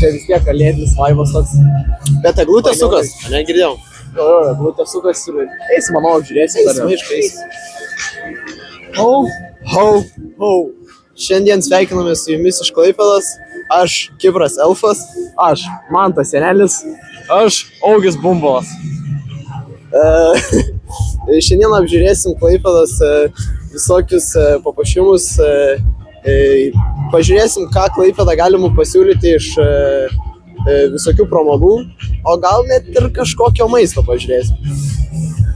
Čia vis tiek kalėdinis vaibas toks. Bet eglutė sukas, negirdėjau. Eglutė sukas ir eis, manau, žiūrėsim. Eis. Ho. Šiandien sveikiname su jumis iš Klaipėdos. Aš Kipras Elfas. Aš Mantas Senelis. Aš Augis Bumbalas. Šiandien apžiūrėsim Klaipėdos visokius papuošimus. Pažiūrėsim, ką Klaipėda galima pasiūlyti iš visokių pramogų, o gal net ir kažkokio maisto pažiūrėsim.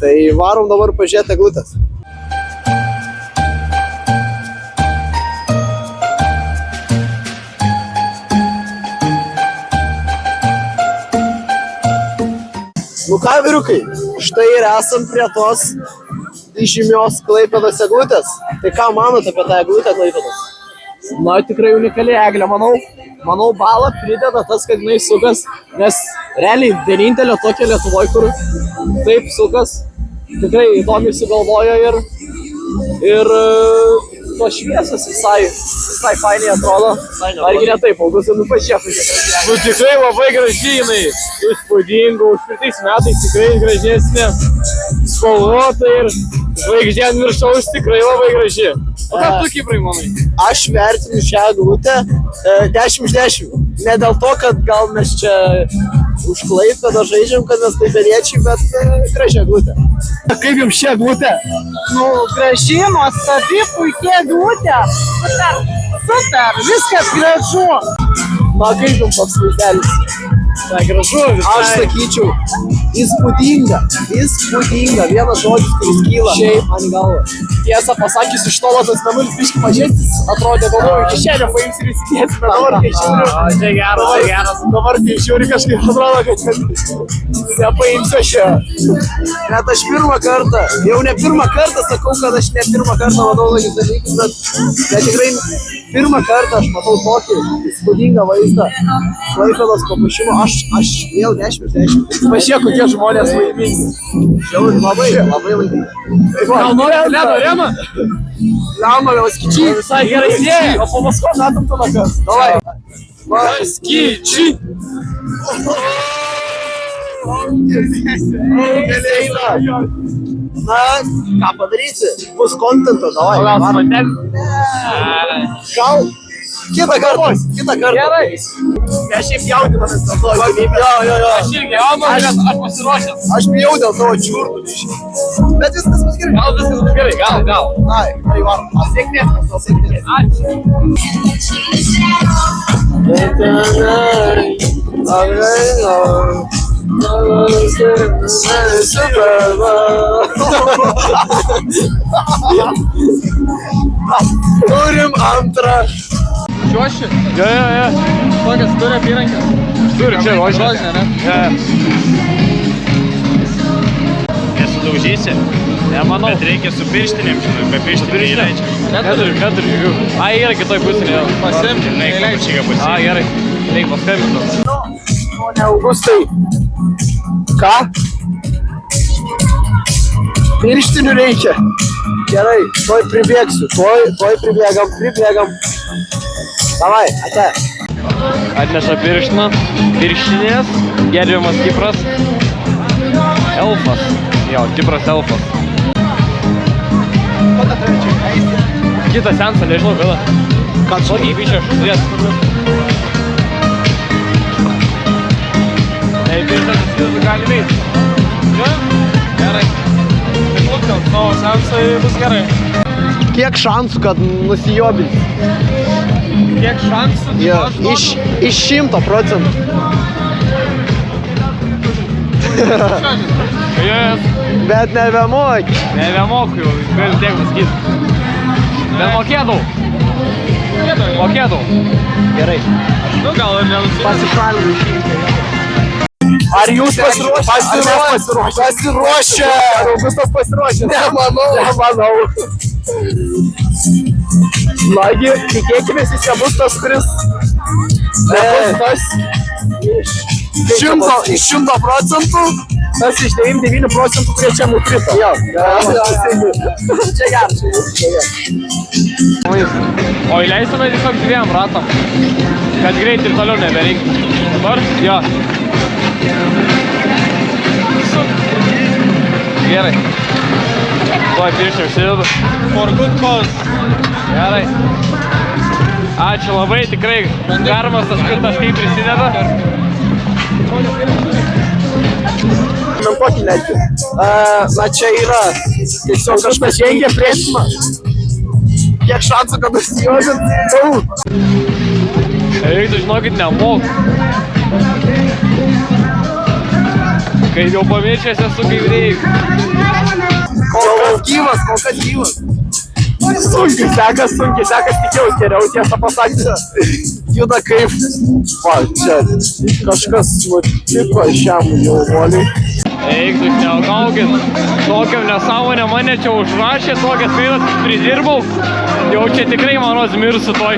Tai varom dabar pažiūrėti eglutės. Nu ką, vyrukai, štai ir esam prie tos įžymios Klaipėdos eglutės. Tai ką manot apie tą eglutę Klaipėdos? Na, tikrai unikali eglė, manau, balą prideda tas, kad jinai sukas, nes realiai vienintelė tokia Lietuvoje, kur taip sukas, tikrai įdomiai sugalvojo ir tos šviesos visai fainiai atrodo. Argi ne taip, Augustai, nu pažiūrėk. Nu tikrai labai gražiai jinai, įspūdinga, užpirtais metais tikrai gražesnė, spalvota ir žvaigždė ant viršaus tikrai labai graži. O ką tu, Kiprai, manai? Aš vertinu šią eglutę 10 iš 10. Ne dėl to, kad gal mes čia už Klaipėdą žaidžiam, kad mes klaipėdiečiai, bet graži eglutė. Kaip jums ši eglutė? Nu, graži, nuostabi, puikia eglutė. Super, viskas gražu. Na, kaip jums toks vaizdelis? Tai gražu, visai. Aš sakyčiau, įspūdinga. Vienas žodis, kuris kyla Šiaip ant galvo. Tiesą pasakys, iš tolo tas mėnulis biškį mažesnis atrodė, galvoju, iki šiandien paims ir įsikėsi, bet dabar kai žiūriu. Čia geras. Dabar kai žiūriu, kažkaip atrodo, kad nepaimsiu aš ją. Net aš jau ne pirmą kartą sakau, kad aš ne pirmą kartą matau tokius dalykus, bet tikrai pirmą kartą aš matau tokį įspūdingą vaizdą Klaipėdos papuošimo. Aš vėl 10 iš 10. Pažiūrėk, kokie žmonės laimingi. Labai laimingi. Gal nori Ledo areną? Lemą vėl skičiai. Visai gerai idėja. O po Maskvos metam tu nakas. Davai. Skyčiai. Na, ką padarysi? Bus kontento, davai. Gal smaten? Gal kitą kartą. Gerai. Mes šiaip jaudinamės dėl to. Jo. Aš irgi jaunu, aš pasiruošęs. Aš bijau dėl savo čiurtų. Bet viskas bus gerai. Gal viskas bus gerai, gal. Tai varom. Sėkmės. Turim antrą. Čiuoši? Jo. Kokias turi apyrankės? Turi, čia rožinė, ne? Nesudaužysi? Nemanau. Bet reikia su pirštinėm, žinai, be pirštinėm neįleidžia. Neturiu. Ai, yra kitoj pusėje. Pasimti. Žinai, kupučiką pasiimti. Ai, gerai. Reik paskambinti. Pone Augustai, ką? Pirštinių reikia. Gerai, tuoj pribėgsiu. Tuoj pribėgam. Davai, ate. Atneša pirštinės, gerbiamas Kipras. Elfas. Jo, Kipras Elfas. Kada turėčiau eisti? Kitą seansą, nežinau kada. Ką čia? Kokį bišę aš turėsiu. Ei, pirštinės gali veikti. Jo? Gerai. Tai lūktel, savo seansai bus gerai. Kiek šansų, kad nusijobins? Kiek šansų? Jo, iš 100%. Yes. Bet nebemoki. Nebemoku jau, galiu tiek pasakyti. Bet mokėdau. Gerai. Nu gal ir nenusipirksiu. Pasišalinu išimti. Ar jūs pasiruošę? Pasiruošę. Ar Augustas pasiruošęs? Nemanau. Nagi, tikėkimės, jis nebus tas, kuris nebus tas Iš 100%. tas iš 99%, kurie čia nukrito. Jo. Čia geras. žmonės. O įleistume tiesiog 2 ratam, kad greit ir toliau nebereikia. Dabar? Jo. Gerai. Tuoj pirščiau užsidedu. For good cause. Gerai. Ačiū labai, tikrai garmas tas kaip prisideda. Komentuoti netgi. Na čia yra tiesiog kažkas žengia prieš kiek šansų, kad užsijuosit. Daug. Reiktų žinokit, nemoku. Kai jau pamiršęs esu kaip reikia. Kol kas gyvas. Sunkiai sekas, tikėjaus geriau, tiesą pasakyti. Juda kaip, va, čia kažkas nutiko šiam jaunuoliui. Eik, jūs neagaukit. Tokiam nesąmonę mane čia užrašė, tokias klaidas pridirbau. Jau čia tikrai manos mirsiu toj.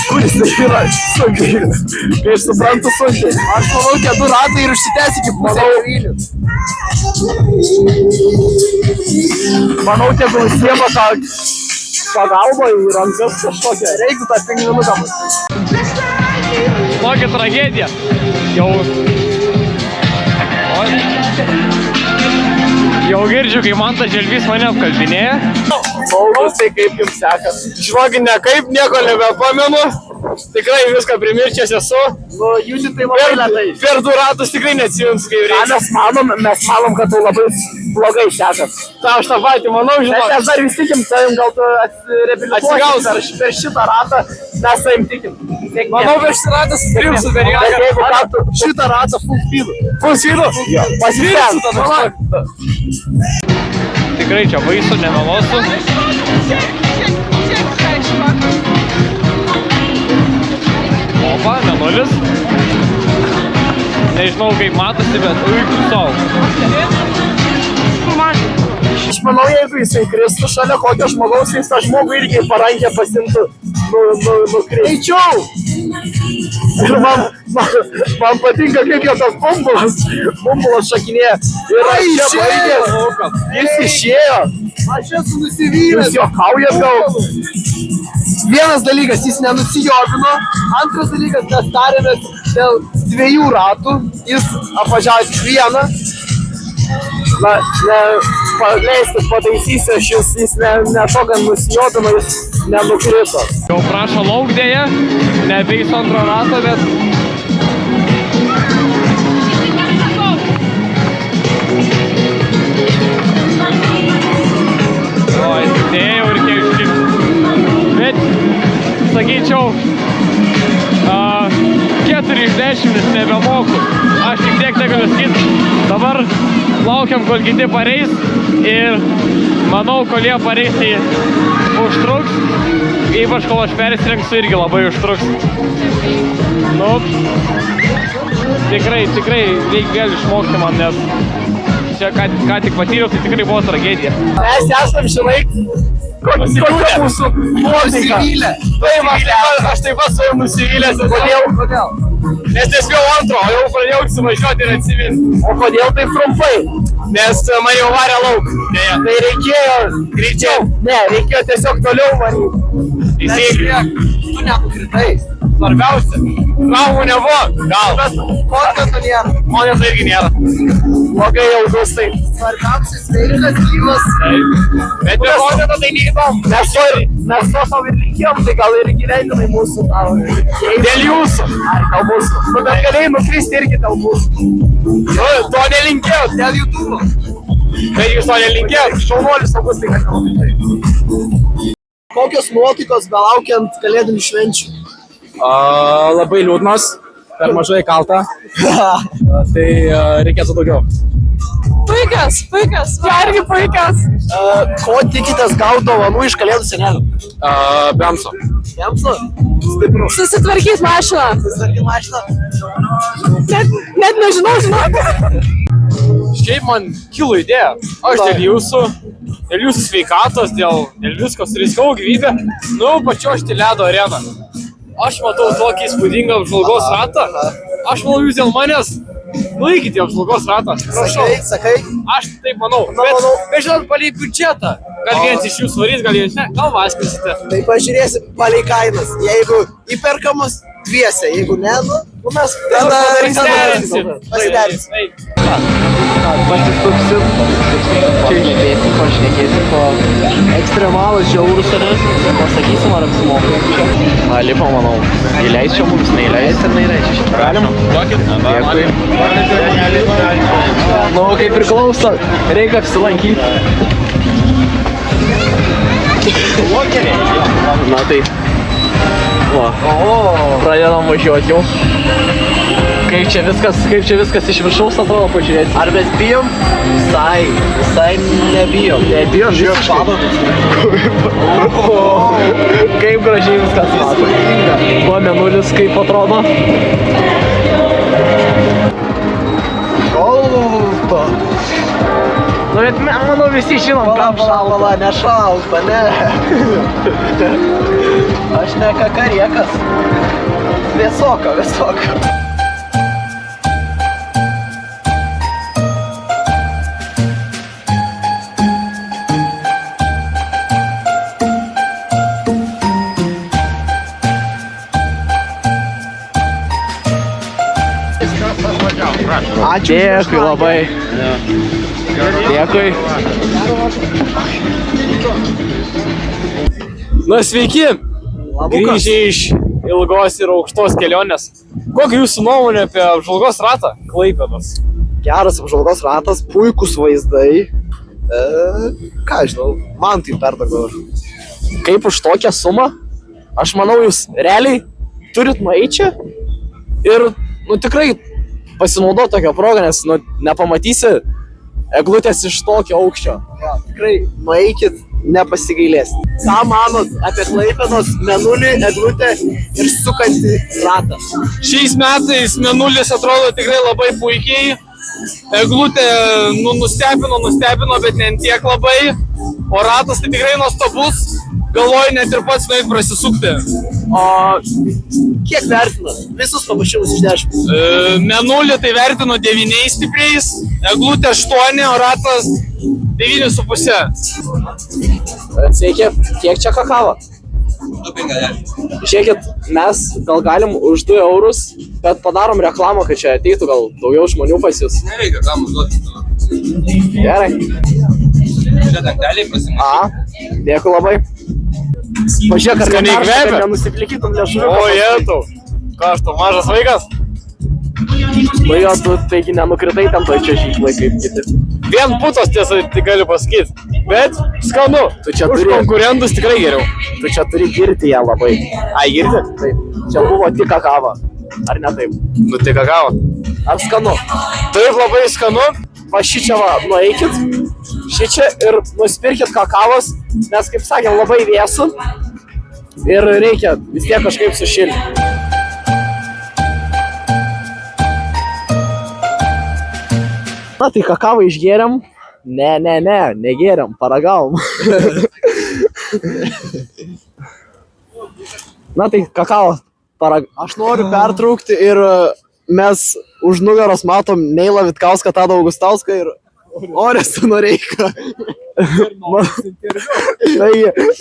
Kuris tai yra sunkiai, kai aš suprantu sunkiai. Aš manau, tie 2 ratai ir užsitęs iki pusę Vilnius. Manau, tie nusiema tą pagalbą į rankas kažkokią. Reiktų tą pingvinuką matyti. Tokia tragedija. Jau girdžiu, kai man tas želvys mane apkalbinėja. Saugus, tai kaip jums sekas? Žinokit, ne kaip, nieko nebepamenu. Tikrai viską primiršęs esu. Nu, jūti tai labai lėtai. Per 2 ratus tikrai neatsijums, kaip reikia. Mes manom, kad tai labai blogai sekas. Ta, aš tą patį manau, žinok. Mes dar vis tikim, tavim gal tu atsireabilituosi per šitą ratą, mes tavim tikim. Manau, per šitą ratą susirimsiu, bet jeigu ką tu šitą ratą full speedu. Full speedu? Pasistengsiu. Tikrai čia baisu, nemelosiu. Opa, mėnulis. Nežinau, kaip matosi, bet uikų savo. Aš manau, jeigu jisai kristų šalia kokio žmogaus, jis tą žmogų irgi parankę pasimtų nukristi. Eičiau! Ir man patinka, kaip jo tas bumbulas šakinėja. Ir aš čia baigė. Jis išėjo. Aš esu nusivylęs. Jūs juokaujat gal? Vienas dalykas, jis nenusijovino. Antras dalykas, mes tarėmės dėl 2 ratų. Jis apvažiavo tik 1. Na, paleistas pataisysiu, jis ne to, kad nusijodama, jis nenukrito. Jau prašo lauk dėja, nebeis 2 rato, bet... Oi, dėja jau reikėjo išlipti. Bet, sakyčiau, 4 iš 10 nebemoku. Aš tik tiek negaliu sakyti. Dabar laukiam, kol kiti pareis ir manau, kol jie pareis, tai užtruks. Ypač kol aš persirengsiu, irgi labai užtruks. Nu, tikrai reikia vėl išmokti man, nes čia ką tik patyriau, tai tikrai buvo tragedija. Mes esam žinai, kokia mūsų nuotaika. Aš taip pat su jau nusivylęs. Kodėl? Nes nespėjau 2, o jau pradėjau suvažiuoti ir atsiminti. O kodėl taip trumpai? Nes man jau varė lauk. Tai reikėjo greičiau. Ne, reikėjo tiesiog toliau varyti. Teisingai. Tu nenukritai. Svarbiausia, traumų nebuvo. Gal. Bet kontentų nėra. Kontentų irgi nėra. Blogai jau bus tai. Svarbiausia, sveikas, gyvas. Bet be kontento tai neįdomu. Mes to savo ir linkėjom, tai gal ir gyvenimai mūsų. Dėl jūsų. Ai, gal mūsų. Nu, bet galėjai nukristi irgi dėl mūsų. Nu, to nelinkėjot. Dėl YouTube. Bet jūs to nelinkėjot. Šaunuolis saugus tai, kad nelinkėjai. Kokios nuotaikos belaukiant kalėdinių švenčių? Labai liūdnas, per mažai kalta, tai reikėtų daugiau. Puikas, irgi puikas. Ko tikitės gauti dovanų iš kalėdų senelių? Bemso. Bemso? Stipru. Susitvarkys mašiną. Susitvarkys mašiną? Net nežinau, žinok. Šiaip man kilo idėja. Aš dėl jūsų sveikatos, dėl visko suriskau gyvybę. Nu, pačiuošti ledo areną. Aš matau tokį įspūdingą apžvalgos ratą. Aš manau, jūs dėl manęs Laikyti apžvalgos ratą. Prašau. Sakai. Aš taip manau. Bet žinot, palei biudžetą. Gal vienas iš jūsų varys, gal vienas ne. Gal vaskinsite. Tai pažiūrėsim palei kainas. Jeigu įperkamas dviese, jeigu ne, nu mes tada Pasiderinsim. pasiderinsim. Pasisuksim, pašnekėsim po ekstremalus žiaurus, pasakysim ar apsimokai. Na, lipa, manau. Įleis čia mums, neįleis ir neįleis. Galim? Dėkui. Nu, kaip priklauso, reikia apsilankyti. Na tai. Va. Pradedam važiuoti jau. Kaip čia viskas iš viršaus atrodo, pažiūrėti. Ar mes bijom? Visai nebijom. Nebijom, žiūrėk šadomis. Kaip gražiai viskas mato. Kuo mėnulis kaip atrodo. Šalta. Nu, bet manau visi žinom, kam šalta. Nešalta, ne. Aš ne kakariekas. Vėsoka. Ačiū. Dėkui labai. Dėkui. Na, sveiki. Grįžę iš ilgos ir aukštos kelionės. Kokia jūsų nuomonė apie apžvalgos ratą Klaipėdos? Geras apžvalgos ratas, puikūs vaizdai. Ką žinau, man tai perdago. Kaip už tokią sumą, aš manau, jūs realiai turit nueiti čia ir, tikrai pasinaudoti tokią progą, nes, nepamatysi eglutės iš tokio aukščio. Ja, tikrai nueikit, nepasigailėsit. Ką manot apie Klaipėdos mėnulį, eglutę ir sukantį ratą? Šiais metais mėnulis atrodo tikrai labai puikiai. Eglutė nustebino, bet ne tiek labai. O ratas tai tikrai nuostabus. Galvoju net ir pats nueit prasisukti. O kiek vertinat? Visus papuošimus iš 10. Mėnulį tai vertino 9 stipriais, eglutė 8, o ratas 9,5. Sveiki, kiek čia kakavo? 2,50. Žiūrėkit, mes gal galim už 2 eurus, bet padarom reklamą, kad čia ateitų gal daugiau žmonių pas jūs. Nereikia reklamos duoti. Gerai. Čia dangteliai pasimaišyti. Dėkui labai. Pažiūrėk, ar Skaniai nekaršta, kvepia. kad nenusiplikytum liežuvį. O, jėtau. Ką aš tau, mažas vaikas? Nu jo, tu taigi nenukritai tam toj čiuožyklai kaip kiti. Vien putos tiesa, tai galiu pasakyti. Bet skanu. Tu čia Už turi- konkurentus tikrai geriau. Tu čia turi girti ją labai. Ai, girdi? Taip. Čia buvo tik kakava. Ar ne taip? Nu tai kakavo. Ar skanu? Taip labai skanu. Va šičia va, nueikit. Šičia ir nusipirkit kakavos, nes kaip sakėm, labai vėsu. Ir reikia vis tiek kažkaip sušilti. Na tai kakavą išgėrėm. Negėrėm, paragavom. Na tai kakavą Aš noriu pertraukti ir mes už nugaros matom Neilą Vitkauską, Tadą Augustauską ir Orestą Noreiką. Tai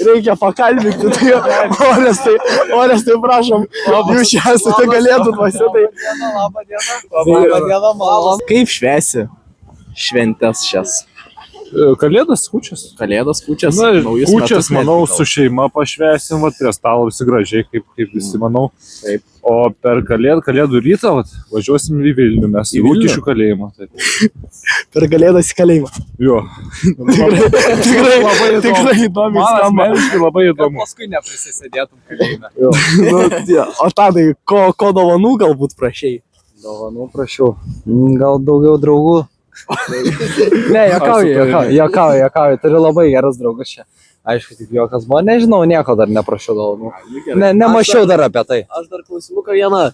reikia pakalbinti, tai Orestai, prašom, jūs čia esate galėtų pasitai. Labą dieną, malonu. Kaip švęsi šventės šias? Kalėdas kūčias. Kalėdas, kūčias, Na, naujus kūčias, metus manau, netgi gal. su šeima pašvęsim, vat, prie stalo visi gražiai, kaip visi, manau. Taip. O per kalėdų rytą vat, važiuosim į Vilnių, mes į Į Vilnių? Lukiškių kalėjimą. Taip. Per kalėdas į kalėjimą. Jo. Tikrai įdomiai Man skamba. asmeniškai labai įdomu. Paskui neprisisėdėtum kalėjime. O Tadai, ko dovanų galbūt prašei? Dovanų prašiau. Gal daugiau draugų. Ne, juokauju. Turiu labai gerus draugus čia. Aišku, tik juokas buvo. Nežinau, nieko dar neprašiau dovanų. Nemačiau dar apie tai. Aš dar klausimuką vieną.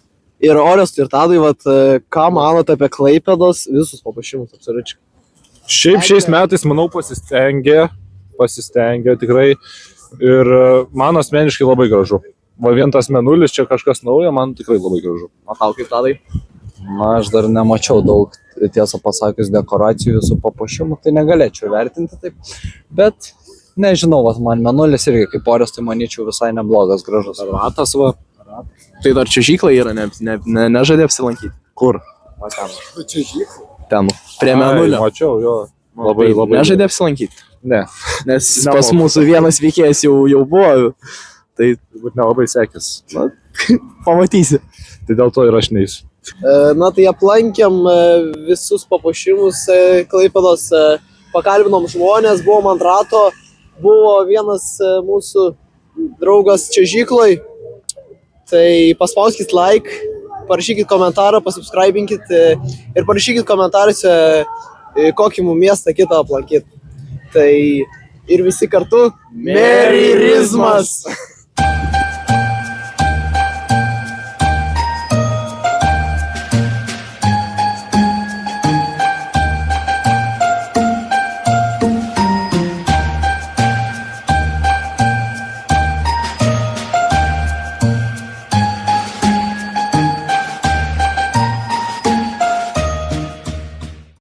Ir Orestui, ir Tadui, vat, ką manote apie Klaipėdos visus papuošimus, absoliučiai. Šiaip šiais metais, manau, pasistengė tikrai. Ir man asmeniškai labai gražu. Va vien tas mėnulis, čia kažkas naujo, man tikrai labai gražu. O tau kaip Tadai? Na, aš dar nemačiau daug, tiesą pasakius, dekoracijų su papuošimu, tai negalėčiau vertinti taip. Bet, nežinau, vat, man Mėnulis irgi kaip Oris, tai manyčiau visai neblogas, gražus. Ratas va. Tai dar čiuožykla yra, nežadė apsilankyti. Kur? Ten, prie Mėnulio. Mačiau, jo. Labai, labai. Nežadė apsilankyti. Ne. Nes pas mūsų vienas veikėjas jau buvo. Tai Turbūt nelabai sekės. pamatysi. Tai dėl to ir aš neįsiu. Na tai aplankėm visus papuošimus Klaipėdos, pakalbinom žmonės, buvom ant rato, buvo vienas mūsų draugas čiuožykloj, tai paspauskit like, parašykit komentarą, pasubscribinkit ir parašykit komentaruose, kokį mums miestą kitą aplankyti. Tai ir visi kartu, Meryrizmas!